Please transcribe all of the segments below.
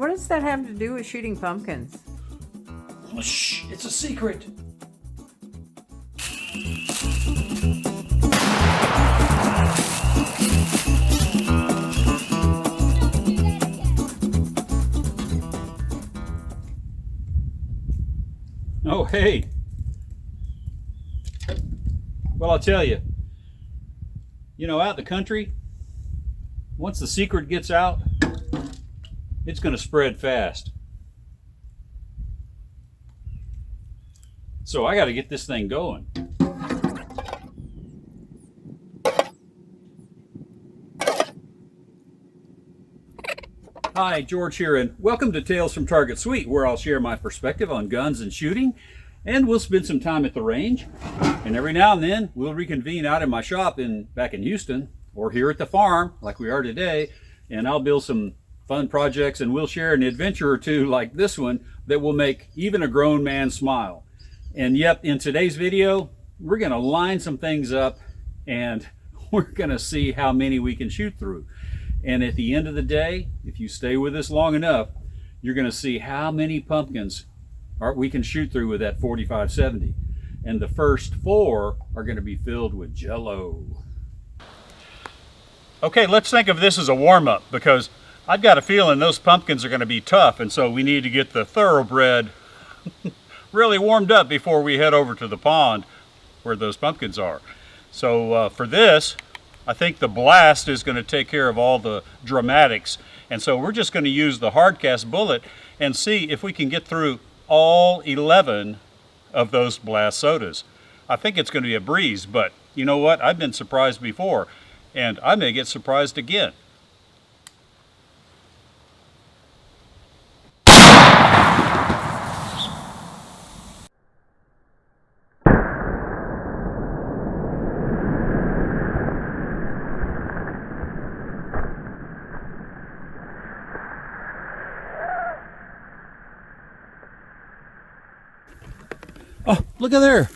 What does that have to do with shooting pumpkins? Shh, it's a secret. Oh, hey. Well, I'll tell you, out in the country, once the secret gets out, it's going to spread fast. So I got to get this thing going. Hi, George here, and welcome to Tales from Target Suite, where I'll share my perspective on guns and shooting, and we'll spend some time at the range. And every now and then, we'll reconvene out in my shop back in Houston, or here at the farm, like we are today, and I'll build some fun projects, and we'll share an adventure or two like this one that will make even a grown man smile. And yep, in today's video, we're going to line some things up, and we're going to see how many we can shoot through. And at the end of the day, if you stay with us long enough, you're going to see how many pumpkins we can shoot through with that 45-70. And the first 4 are going to be filled with Jell-O. Okay, let's think of this as a warm-up, because I've got a feeling those pumpkins are going to be tough, and so we need to get the thoroughbred really warmed up before we head over to the pond where those pumpkins are. So for this, I think the blast is going to take care of all the dramatics, and so we're just going to use the hardcast bullet and see if we can get through all 11 of those blast sodas. I think it's going to be a breeze, but you know what? I've been surprised before, and I may get surprised again. Oh, look at there.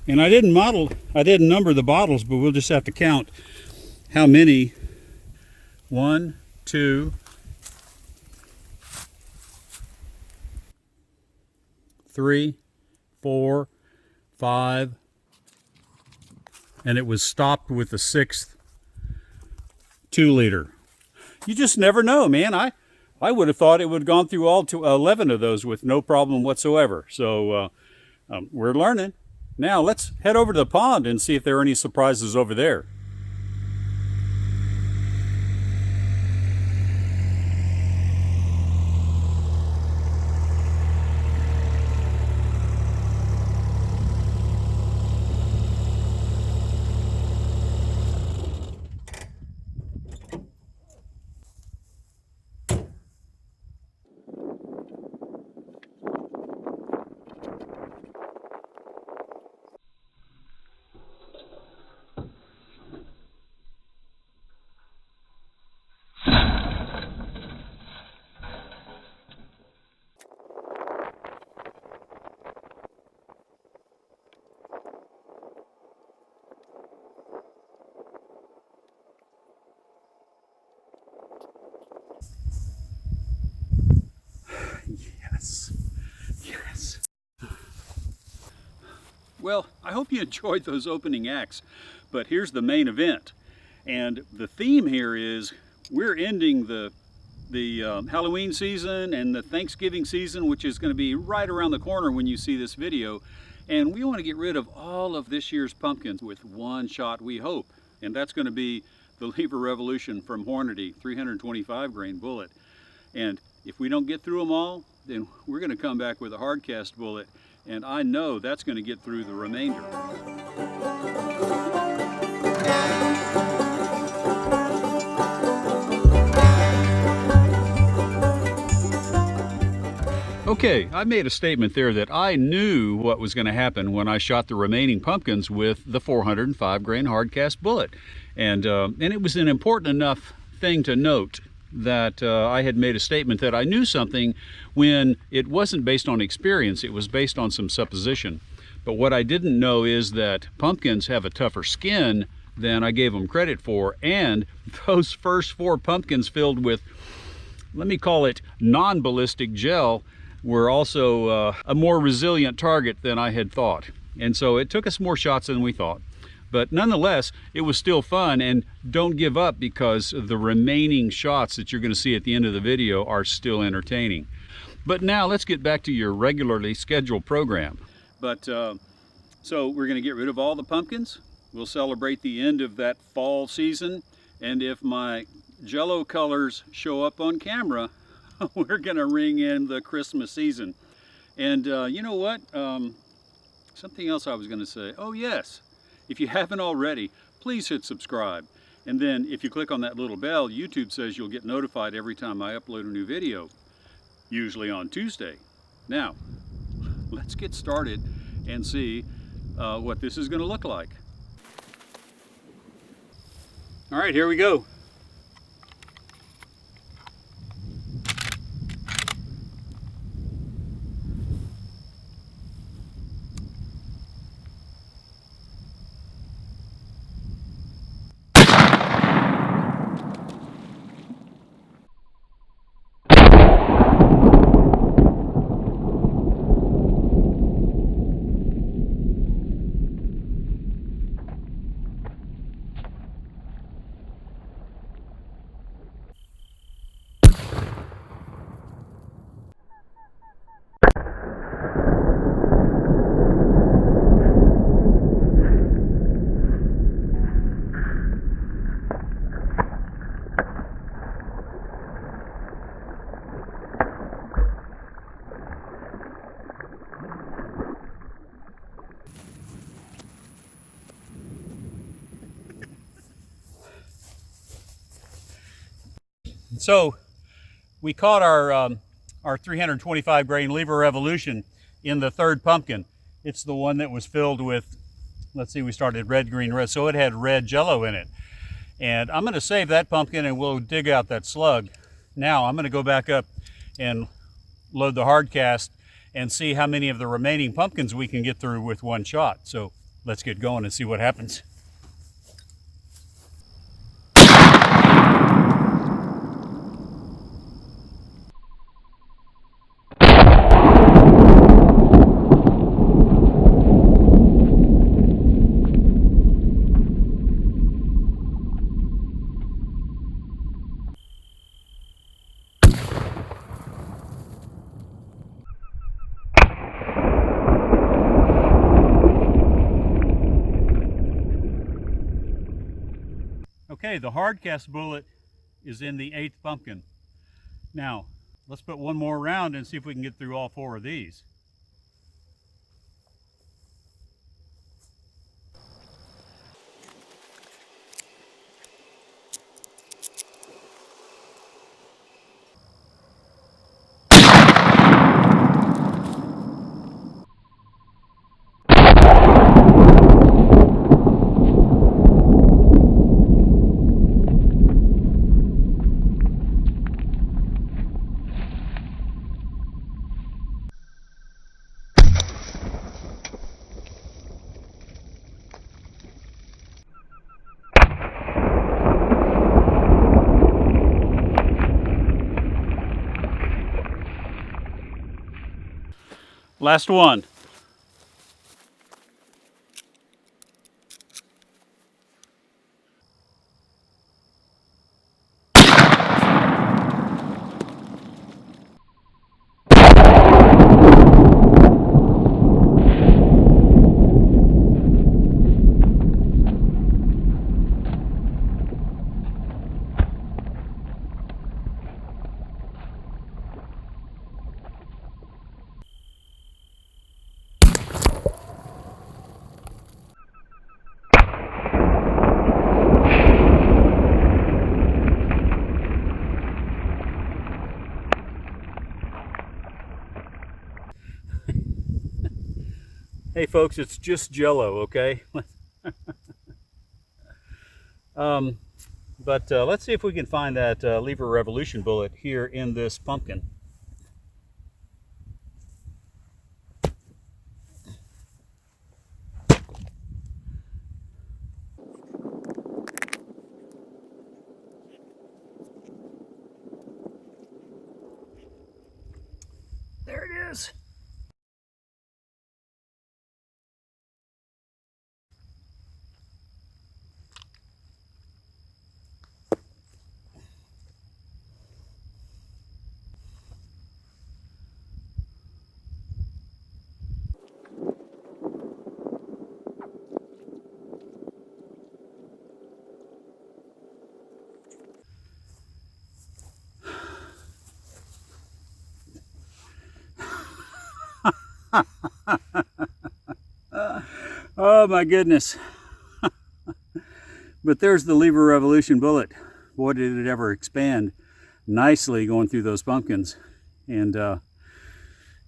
And I didn't number the bottles, but we'll just have to count how many. 1, 2, 3, 4, 5, and it was stopped with the 6th 2-liter. You just never know, man. I would have thought it would have gone through all 11 of those with no problem whatsoever. So we're learning. Now let's head over to the pond and see if there are any surprises over there. Yes. Well, I hope you enjoyed those opening acts, but here's the main event. And the theme here is we're ending the Halloween season and the Thanksgiving season, which is going to be right around the corner when you see this video. And we want to get rid of all of this year's pumpkins with one shot, we hope. And that's going to be the Leverevolution from Hornady, 325 grain bullet. And if we don't get through them all, then we're going to come back with a hardcast bullet, and I know that's going to get through the remainder. Okay, I made a statement there that I knew what was going to happen when I shot the remaining pumpkins with the 405 grain hardcast bullet. And it was an important enough thing to note that I had made a statement that I knew something when it wasn't based on experience, it was based on some supposition. But what I didn't know is that pumpkins have a tougher skin than I gave them credit for. And those first 4 pumpkins filled with, let me call it non-ballistic gel, were also a more resilient target than I had thought. And so it took us more shots than we thought. But nonetheless, it was still fun, and don't give up, because the remaining shots that you're going to see at the end of the video are still entertaining. But now let's get back to your regularly scheduled program. But so we're going to get rid of all the pumpkins. We'll celebrate the end of that fall season. And if my Jello colors show up on camera, we're going to ring in the Christmas season. And you know what? Something else I was going to say. Oh yes. If you haven't already, please hit subscribe. And then if you click on that little bell, YouTube says you'll get notified every time I upload a new video, usually on Tuesday. Now, let's get started and see what this is going to look like. All right, here we go. So we caught our 325 grain Leverevolution in the 3rd pumpkin. It's the one that was filled with, let's see, we started red, green, red, so it had red Jello in it. And I'm going to save that pumpkin and we'll dig out that slug. Now I'm going to go back up and load the hard cast and see how many of the remaining pumpkins we can get through with one shot. So let's get going and see what happens. Okay, the hard cast bullet is in the 8th pumpkin. Now, let's put one more round and see if we can get through all 4 of these. Last one. Hey folks, it's just Jello, okay? But let's see if we can find that Leverevolution bullet here in this pumpkin. Oh my goodness. But there's the Leverevolution bullet. Boy, did it ever expand nicely going through those pumpkins. And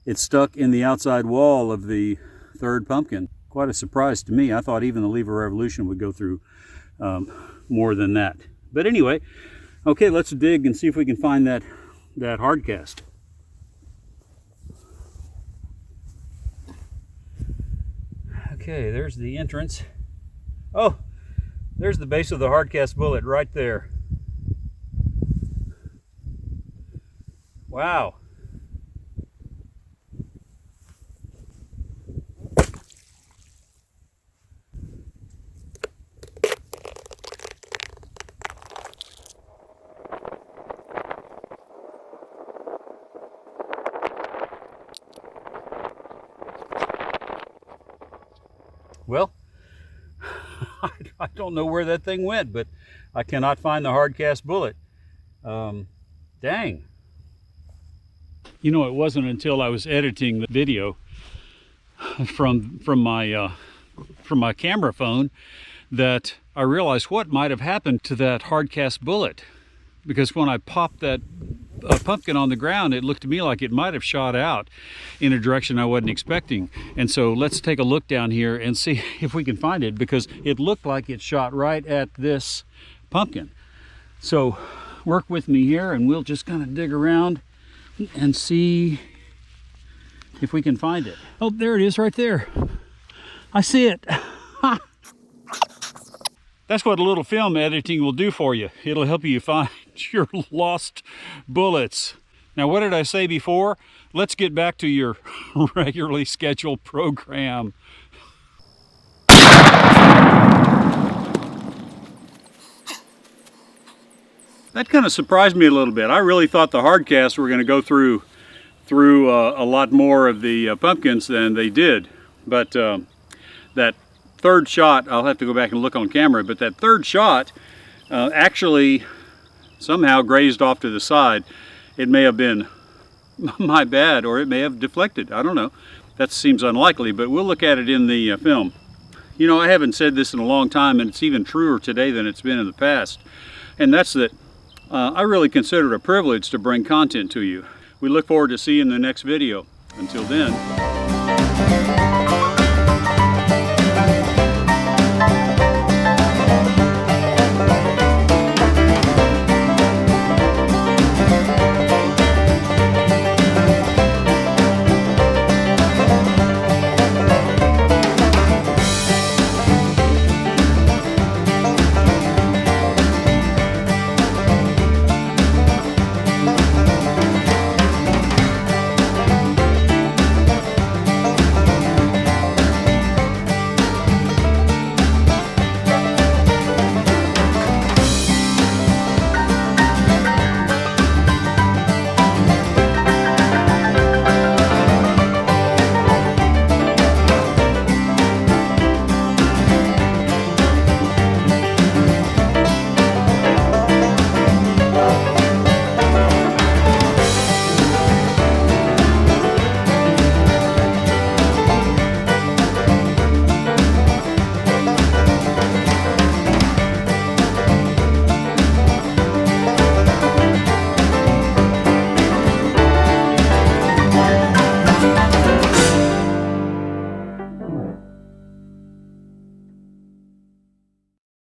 it stuck in the outside wall of the third pumpkin. Quite a surprise to me. I thought even the Leverevolution would go through more than that. But anyway, okay, let's dig and see if we can find that hard cast. Okay, there's the entrance. Oh, there's the base of the hard cast bullet right there. Wow. Well, I don't know where that thing went, but I cannot find the hard cast bullet. Dang. You know, it wasn't until I was editing the video from my camera phone that I realized what might have happened to that hard cast bullet. Because when I popped that pumpkin on the ground, it looked to me like it might have shot out in a direction I wasn't expecting. And so let's take a look down here and see if we can find it, because it looked like it shot right at this pumpkin. So work with me here and we'll just kind of dig around and see if we can find it. Oh, there it is right there. I see it. That's what a little film editing will do for you. It'll help you find your lost bullets. Now, what did I say before? Let's get back to your regularly scheduled program. That kind of surprised me a little bit. I really thought the hard casts were going to go through a lot more of the pumpkins than they did. But that third shot, I'll have to go back and look on camera, but that third shot actually somehow grazed off to the side. It may have been my bad, or it may have deflected. I don't know. That seems unlikely, but we'll look at it in the film. You know, I haven't said this in a long time, and it's even truer today than it's been in the past. And that's that I really consider it a privilege to bring content to you. We look forward to seeing you in the next video. Until then.